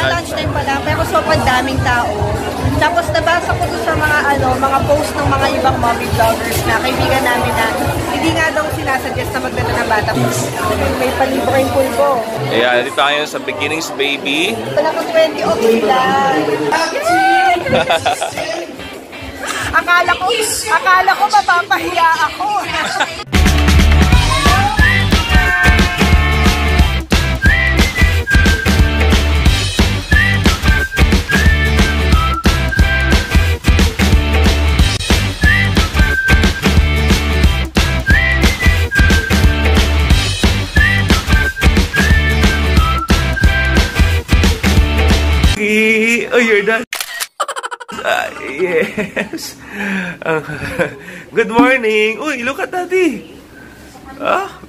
lunchtime pa lang, pero sobrang daming tao. Tapos nabasa ko sa mga post ng mga ibang mommy vloggers na kaibigan namin na hindi nga daw sinasuggest na magdala ng bata. May palibreng pulbo. Ayan, dito tayo sa Beginnings Baby. Wala ko 20 okay lang. Akala ko mapapahiya ako. Oh, you're done. Yes. Good morning. Uy, look at Daddy.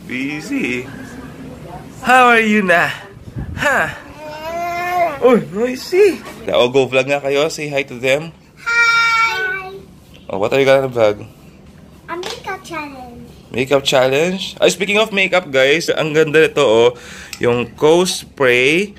Busy. How are you na? Ha? Uy, noisy. Oh, go vlog nga kayo. Say hi to them. Hi! Oh, what are you gonna vlog? A makeup challenge. Makeup challenge? Speaking of makeup, guys, ang ganda nito, oh. Yung Co-Spray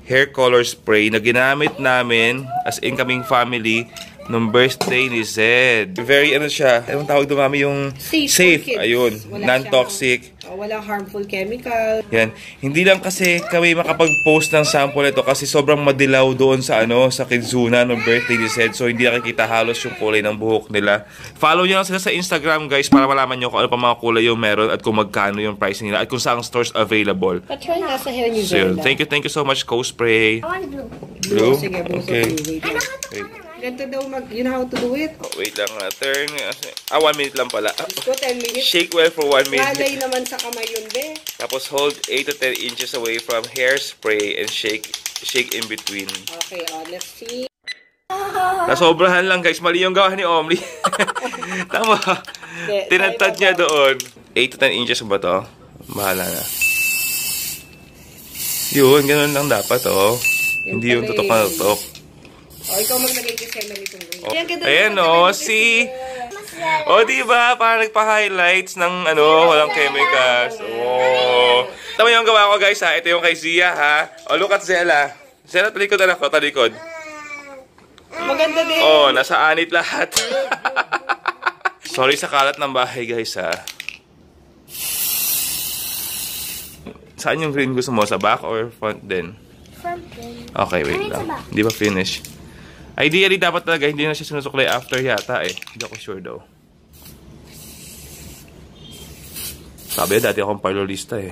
hair color spray na ginamit namin as incoming family nung birthday ni Zed. Very ano siya, anong tawag dumami yung safe. Ayun, non-toxic. Walang harmful chemical. Yan. Hindi lang kasi kami makapag-post ng sample nito kasi sobrang madilaw doon sa sa Kizuna nung birthday ni Zed. So hindi nakikita halos yung kulay ng buhok nila. Follow nyo lang sila sa Instagram, guys, para malaman nyo kung ano pa mga kulay yung meron at kung magkano yung price nila at kung saan stores available. Patry nga sa hair ni So, Zelda. thank you so much, Co-Spray. I want blue. Blue? Sige, blue. Okay. I know how to color, right? Ganito daw you know how to do it? Oh, wait lang. Turn. 1 minute lang pala. Gusto 10 minutes. Shake well for 1 minute. Malay naman sa kamay yun, be. Tapos hold 8 to 10 inches away from hairspray and shake in between. Okay, let's see. Nasobrahan lang, guys. Mali yung gawa ni Omri. Tama. Tinatad niya doon. 8 to 10 inches ba to? Bahala na. Yun, ganun lang dapat, oh. Hindi yung tutok na tutok. Ikaw maglagay kay Sela nitong ganyan. Ayan, oh. See? O, diba? Parang nagpa-highlights ng walang chemicals. Oh. Tama yung gawa ko, guys, ha? Ito yung kay Zia, ha? O, look at Zela. Zela, talikod, anak ko. Talikod. Maganda din. Oh, nasa anit lahat. Sorry sa kalat ng bahay, guys, ha? Saan yung green gusto mo? Sa back or front din? Front din. Okay, wait lang. Hindi ba finish? Ideally, dapat talaga hindi na siya sinusuklay after yata eh. Hindi ako sure daw. Sabi dati akong parlorista eh.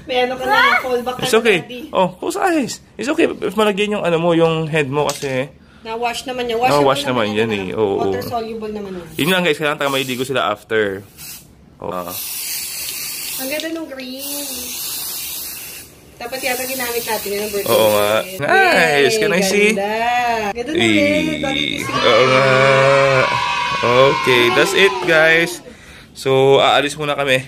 May ano ka na, fallback ka It's okay. na, Oh, close eyes. It's okay. If malagyan yung yung head mo kasi. Na-wash naman yan. Wash naman yan eh. Oo. Water soluble naman yan. Yun lang, guys. Kailangan tayo maligo sila after. Oh. Ang ganda ng green. Dapat yata ginamit natin yun ng birthday. Oo nga. Nice! Can I see? Ganda na rin. Oo nga. Okay, that's it, guys. So, aalis muna kami.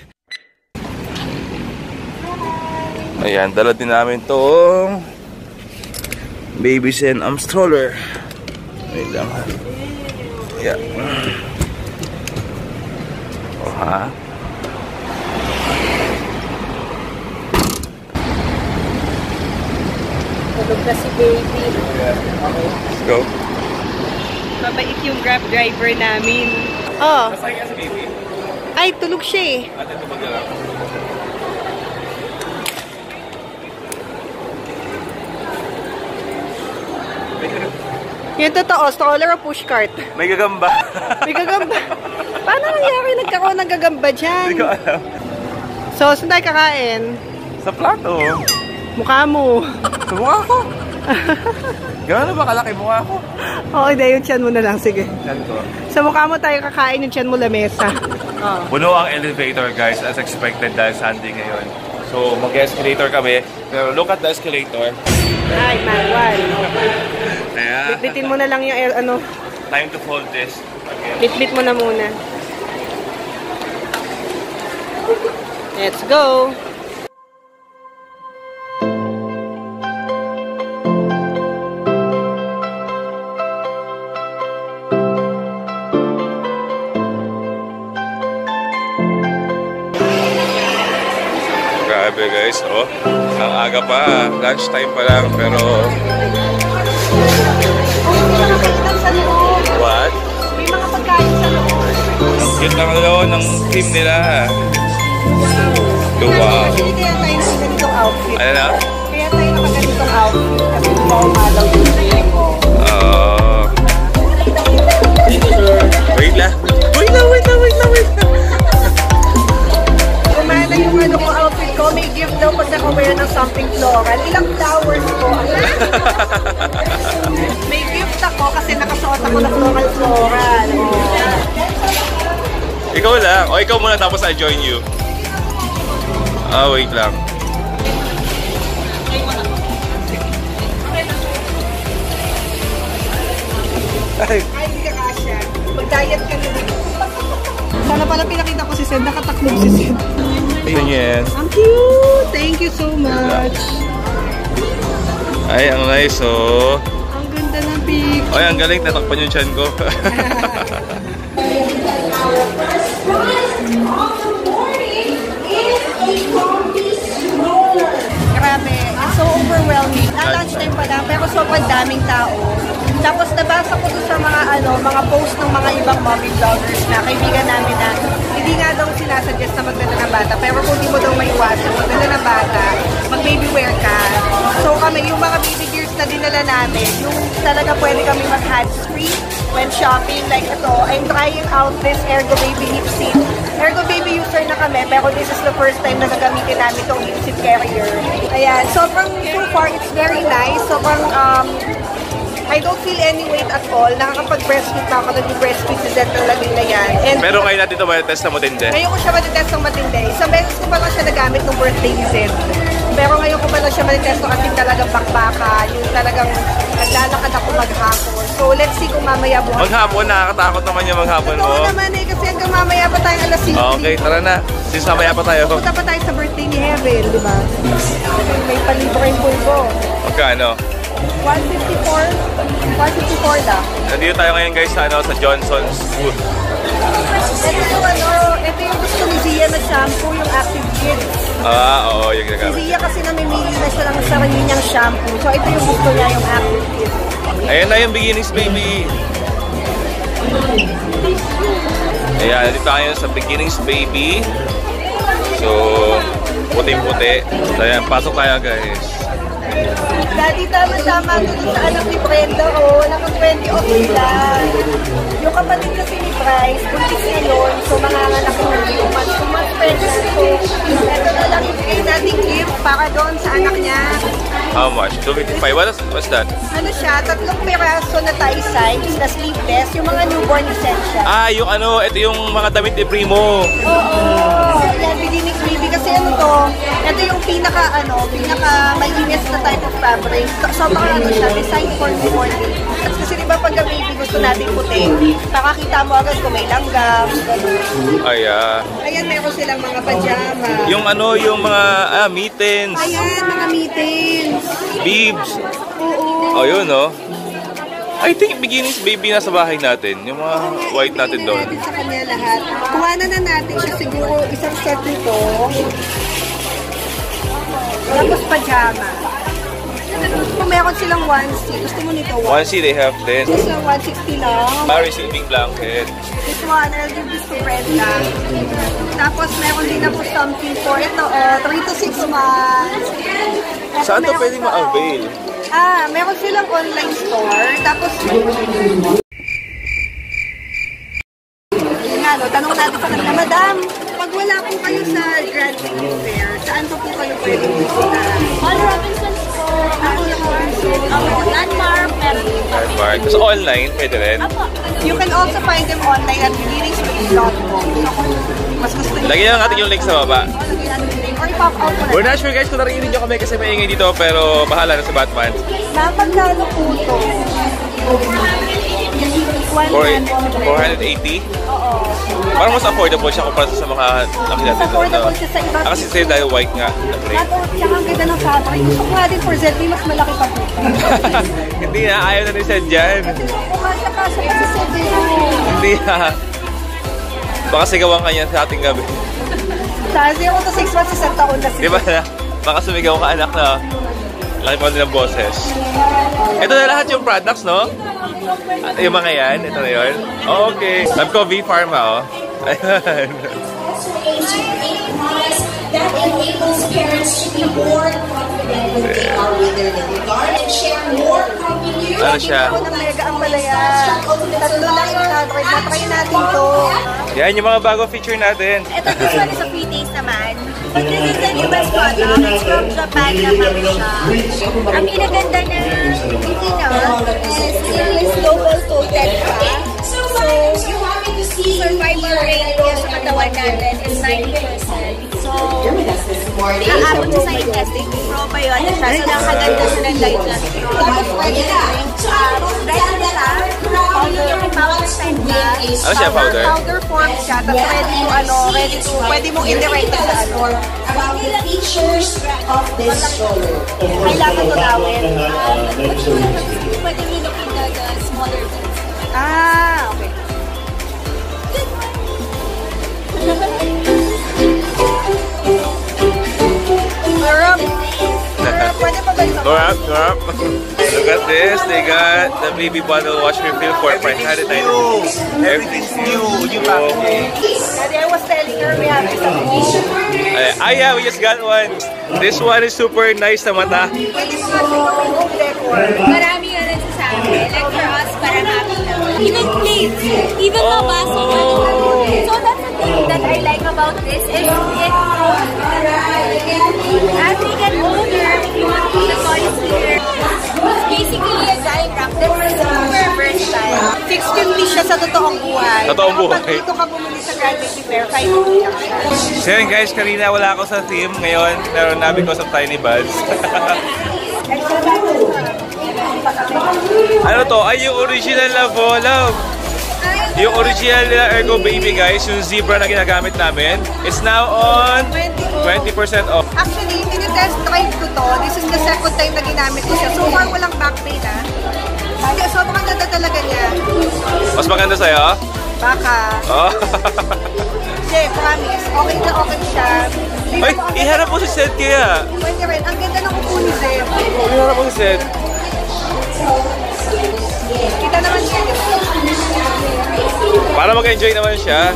Ayan, dala din namin tong Baby Sen stroller. Wait lang, ha. Yeah. Oh, ha? Tulog na si baby. Okay, let's go. Mabait yung Grab driver namin. Oh. Nasaan ka si baby? Ay, tulog siya eh. Ate, tumag na lang. Yung totoo, stroller o pushcart? May gagamba. May gagamba. Paano nangyari nagkaroon ng gagamba dyan? Hindi ko alam. So, saan tayo kakain? Sa plato. Mukha mo. Sa mukha ko. Gano'n na ba kalaki mukha ko? Oo, hindi. Yung tiyan mo na lang. Sige. Tiyan ko. Sa mukha mo tayo kakain, yung tiyan mo lamesa. Oh. Puno ang elevator, guys, as expected dahil Sunday ngayon. So, mag-escalator kami. Pero look at the escalator. Ay, manual. Ayan. Bitbitin mo na lang yung Time to fold this. Okay. Bitbit mo na muna. Let's go! Grabe, guys, oh. Ang aga pa, lunchtime pa lang, pero... May mga kainan sa loob. What? May mga pagkain sa loob. Cute lang daw ng team nila. Wow. Actually, kaya tayo nakaganitong outfit. Ano na? Kaya tayo nakaganitong outfit. Kasi di ba umalaw yung team ko. Wait lang. Wait lang. Kumana yung ano ko outfit ko, may gift daw pag naka-wear ng something floral. Ilang flowers ko. May gift ako kasi nakasuot ako ng floral. Ikaw lang. O ikaw muna tapos I join you. Wait lang. Ay, hindi ka kasya. Mag-diet ka na. Sana pala pinakita ko si Sed, nakataklog si Sed. Ayun yan. Ang cute! Thank you so much. Ay, ang nice oh. Ang ganda ng pic. Ay, ang galing. Natakpan yung chan ko. Grabe, it's so overwhelming. Na-lunchtime pa lang, pero sobrang daming tao. Tapos nabasa ko doon sa mga post ng mga ibang mommy vloggers na kaibigan namin na hindi nga daw sinasuggest na magdala ng bata. Pero kung di mo daw maiwasan, magdala ng bata, mag-baby wear ka. So kami, yung mga baby gears na dinala namin, yung talaga pwede kami mag-hands-free when shopping. Like ito, I'm trying out this Ergo Baby Hip Seat. Ergo Baby user na kami, pero this is the first time na gagamitin namin itong hip seat carrier. Ayan, sobrang so far, it's very nice. Sobrang, I don't feel any weight at all. Nakakapag-breastfeed pa ako, nag-breastfeed si Zed ng laging na yan. And Pero ngayon natin ito may test na matindi. ngayon ko siya matitest ng matindi. Isang beses ko pa lang siya nagamit ng birthday ni Zed. Pero ngayon ko pa lang siya matitest kasi talagang bakbaka. Yung talagang naglalakad ako maghapon. So let's see kung mamaya bukas. Maghapon, nakakatakot naman yung maghapon mo. Oo naman eh, kasi hanggang mamaya pa tayong alas 5. Okay, tara na. Since mamaya pa tayo. Pupunta pa tayo sa birthday ni Heaven, di ba? May palibreng pulbo. Magkano? 154 lang. Nandito tayo ngayon guys sa Johnson's booth. Ito yung gusto ni Zia na shampoo, yung Active Kids. Oo, yung Si ginagamit. Zia kasi namimili na siya ng sarili niyang shampoo. So ito yung gusto niya, yung Active Kids. Ayan na yung beginnings baby. Ayan, nandito tayo sa beginnings baby. So, puting-puti. So, ayan, pasok tayo guys. Daddy, tama-tama doon sa anak ni Brenda. Walang 20 okay lang. Yung kapatid kasi ni Bryce, buntis ngayon. So, manganganak mo yung months pregnant. So, ito na lang ibigay natin gift para doon sa anak niya. How much? 255. What's that? Ano siya, 3 peraso na tie sides na sleeveless, yung mga newborn essential. Yung ito yung mga damit ni Primo. Oo, yan, beginning baby. Kasi ito yung pinaka malinis na type of fabric. Sobrang siya, designed for newborn baby. Kasi diba pag baby gusto natin puti, nakakita mo agad kung may langgam, gano'n. Ayan, meron silang mga pajama. Yung mga mittens, Ayan, mga mittens. bibs. Oo. Yun I think beginnings baby nasa bahay natin. Yung mga white natin doon. Natin sa kanya lahat. Kuhanan na natin siya siguro isang set nito. Tapos pajama. Kung meron silang onesie, gusto mo nito? Onesie they have then. Gusto lang 160 lang. Sleeping blanket. This one, I'll give this to Brenda. Tapos meron din ako something for ito, 3 to 6 months. Ito, Saan to meron pwedeng pa, ma-avail? meron silang online store. Tapos, tanong natin sa kanila, Madam, pag wala po kayo sa Grand Lake Fair, saan po kayo pwedeng bisita? On Robinson's Store, Landmark, meron din kami. Tapos online, pwede rin. Apo. You can also find them online at beginningspace.com. So kung mas gusto niyo, Lagyan lang natin yung link sa baba. lagyan natin yung link. Or i-pop out mo na. We're not sure guys kung narinig nyo kami kasi maingay dito pero bahala na sa Batman. Napagkano po ito? 480? Oo. Parang mas affordable siya kumpara sa mga nakita natin doon. Affordable siya sa iba. Kasi sa'yo dahil white nga. na plate. At tsaka ang ganda ng fabric. Gusto ko nga din for ZB, mas malaki pa po. Hindi na, ayaw na ni Sed dyan. Kasi kasya-kasya pa sa ZB. Hindi na. Baka sigawan ka niya sa ating gabi. Sa 0 to 6 months, isang taon na Di ba na? Baka sumigaw ka, anak, na. Laki pa nilang boses. Ito na lahat yung products, no? Yung mga yan, ito na yun. Oh, okay. Sabi ko, V-Pharma, oh. Ayan. That enables parents to be more confident when they are with their little guard and share more company. Ano siya? Ako ng mega ang palaya. Tatlo lang yung na-try. Na-try natin to. Yan yung mga bagong feature natin. Ito, this one is a free taste naman. But this is the newest product. It's from Japan naman siya. Ang pinaganda na Pilipinas is global coated pa. So, survival rate niya sa katawan natin is 90%. So, aabot siya sa intestine. Probiotic siya. So, nakaganda siya ng digestion. Tapos, pwede na. Ready na siya. Powder type na. Ano siya, powder? Powder form siya. Tapos ready to, pwede mong i-direct sa About the features of this stroller. Kailangan ko gawin. Pwede nilukin na the smaller things. Okay. Pwede pa ba ito? Go up, go up. Look at this. They got the baby bottle wash refill for $599. Everything's new. New packaging. Daddy, I was telling her we have this Yeah, we just got one. This one is super nice sa mata. Pwede mo nga siguro yung home decor. Marami nga nagsasabi. Like for us, parang happy na. Even plates. Even the baso. So that's the thing that I like about this is it as we get older, we want to put the toys here. It's basically a giant rack that's super versatile. 650 siya sa totoong buhay. Totoong buhay. Kapag dito ka bumili sa Grand Lady Fair, 550 lang siya. So yun guys, kanina wala ako sa theme. Ngayon, meron na because of Tiny Buds. Ano to? Ay, yung original na Volov. Yung original nila Ergo Baby guys, yung zebra na ginagamit namin, is now on 20% off. Actually, tinitest drive ko to. This is the second time na ginamit ko siya. So far, walang back pain Hindi, sobrang ganda talaga niya. Mas maganda sa'yo? Baka. Oh. Hindi, promise. Okay na okay siya. Ay, iharap mo si Seth kaya. Pwede rin. Ang ganda ng upo ni Zeb. Iharap mo si Seth. Kita naman siya. Para mag-enjoy naman siya.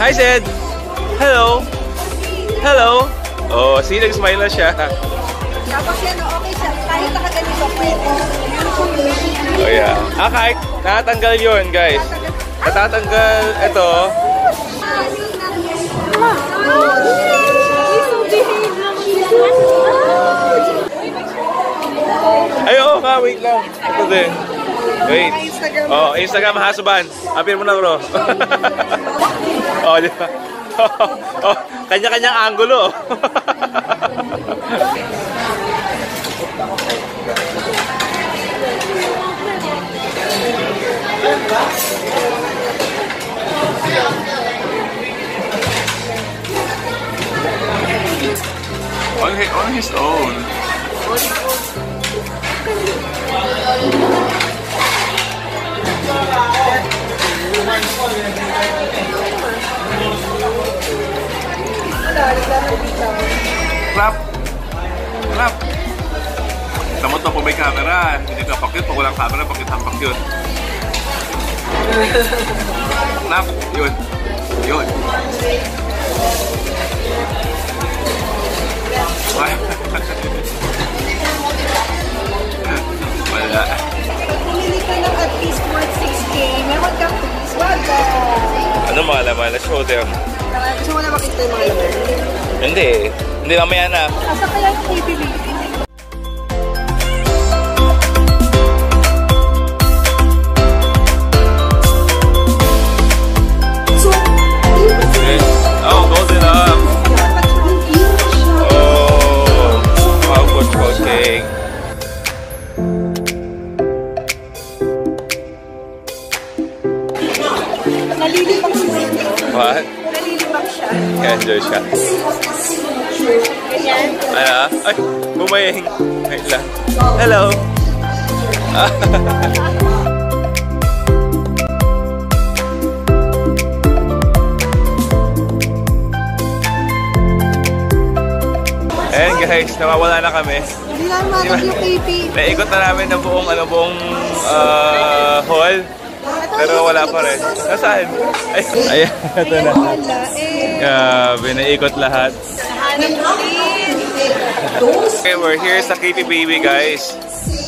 Hi, Zed! Hello! Hello! Oh, see, nag-smile na siya. Tapos yan, okay siya. Kahit nakaganito, pwede. Oh, yeah. Kahit natatanggal yun, guys. Natatanggal, ito. Ay, oo nga, wait lang. Ito din. Wait. Oh, Instagram hasuban. Appear mo na, bro. Oh, di ba? Oh, kanya-kanyang angulo. On his own. Clap! Clap! Kita mo to kung may camera. Hindi ka pakit. Pag walang camera, pakit hampak yun. Clap! Yun. Yun. Wala. Pumili ka ng at least worth 6K. Meron kang please. Wag ka. Ano mga laman? Let's show them. Gusto mo na makita yung mga laman? Hindi. Hindi, mamaya na. Asa kaya yung bibili? Oh, golden up. Oh, wow, good coating. Nalilibang siya. What? Nalilibang siya. Enjoy siya. Ganyan. Ano? Ay, bumaying. Wait lang. Hello. Ayan guys, nawawala na kami. Hindi lang matag yung KP. Naikot na namin ng buong, buong hall. Pero wala pa rin. Nasaan? Ay, ayan, ito na. Grabe, naikot lahat. Okay, we're here sa KP Baby, guys.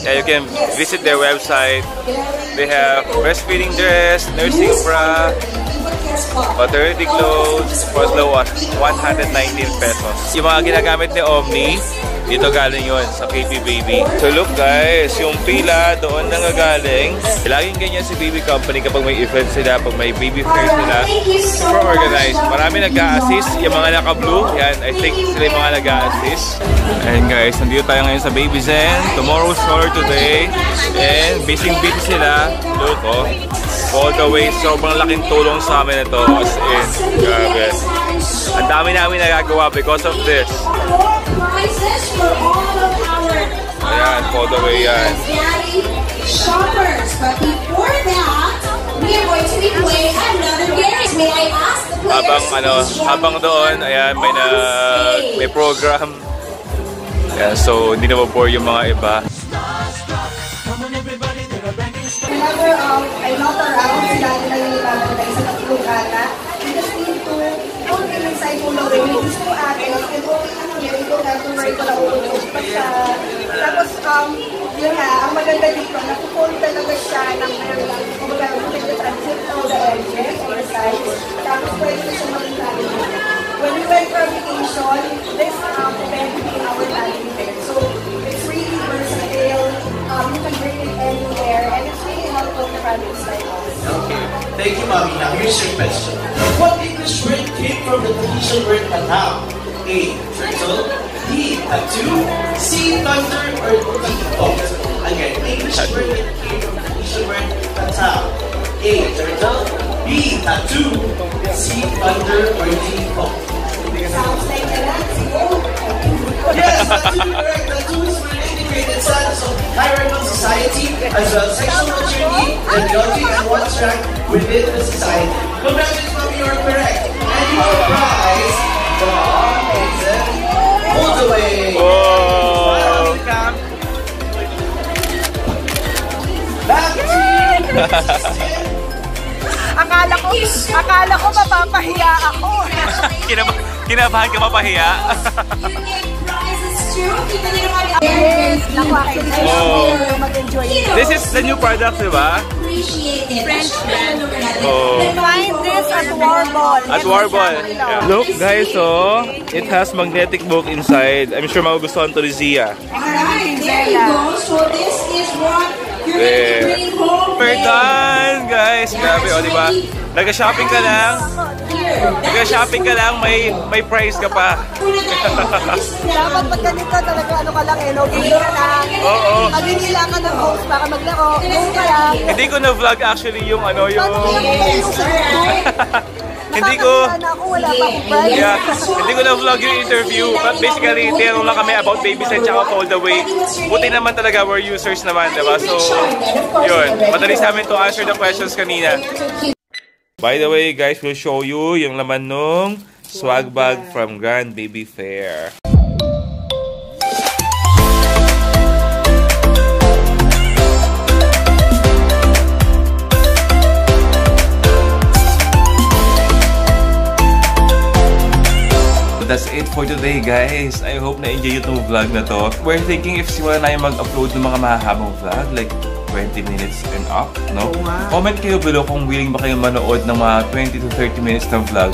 Yeah, you can visit their website. They have breastfeeding dress, nursing bra, maternity clothes for as low as 119 pesos. Yung mga ginagamit ni Omni, dito galing yun sa KP Baby. So look guys, yung pila doon nanggagaling. Laging ganyan si Baby Company kapag may event sila, pag may baby fair sila. Super organized. Marami nag-a-assist. Yung mga naka-blue, yan, I think sila yung mga nag-a-assist. And guys, nandito tayo ngayon sa Baby Zen. Tomorrow's stroller today. And busy sila. Look, oh. All the way, sobrang laking tulong sa amin ito. As in, grabe. Ang dami namin nagagawa because of this. Ayan, all the way yan. Shoppers, but before that, we are going to be playing another game. May I ask the players? Habang doon, ayan, may program. Ayan, so hindi na mabore yung mga iba. Whenever I knock around, sila nila yung ibabantay sa tatlong ata. You just need to don't get inside mo lang. When it's two ate, and okay lang yun, you don't have to worry ko na ulog pa siya. Tapos, yun nga, ang maganda dito, nakupull talaga siya ng kumbaga, you can transit through the edges or the sides. Tapos, pwede na siya mag-tali. When we went for vacation, this event became our tali bed. So, it's really versatile. You can bring it anywhere, and it's really helpful to families like us. Okay. Thank you, Mommy. Now, here's your question. What English word came from the Tahitian word patao? A. Turtle. B. Tattoo. C. Thunder. Or D. Boat. Again, English word that came from the Tahitian word patao. A. Turtle. B. Tattoo. C. Thunder. Or D. Boat. Sounds like a Nazi boat. Yes, tattoo, correct. Tattoo is for an integrated status of hierarchical society as well as sexual maturity, ideology, and one's rank within the society. Congratulations, Mommy, you are correct. And you have a prize from Hazen all the way. Oh! Back to you. Akala ko mapapahiya ako. Kinabahan ka mapahiya? Yes, naku, actually, mag-enjoy. This is the new product, di ba? French brand. Oh. Find this at Warball. At Warball. Yeah. Look guys, oh, it has magnetic book inside. I'm sure magugustuhan to ni Zia. Alright, there you go. So this is what you're going to bring home. We're done, guys. Grabe, oh, di ba? Nag-shopping ka lang. Nag-shopping ka lang, may price ka pa. Dapat pag ganito talaga ano ka lang no? Gili ka lang. Oo. Maginila ka ng host para maglaro. Go ka lang. Hindi ko na-vlog actually yung hindi ko wala pa akong price. yeah, hindi ko na-vlog yung interview. But basically, tinanong lang kami about Babies and tsaka all the way. Buti naman talaga we're users naman, diba? So, yun. Madali sa amin to answer the questions kanina. By the way, guys, we'll show you yung laman nung swag bag from Grand Baby Fair. That's it for today, guys. I hope na-enjoy yung vlog na to. We're thinking if simulan na yung mag-upload ng mga mahahabang vlog, like 20 minutes and up, no? Comment kayo below kung willing ba kayo manood ng mga 20 to 30 minutes ng vlog.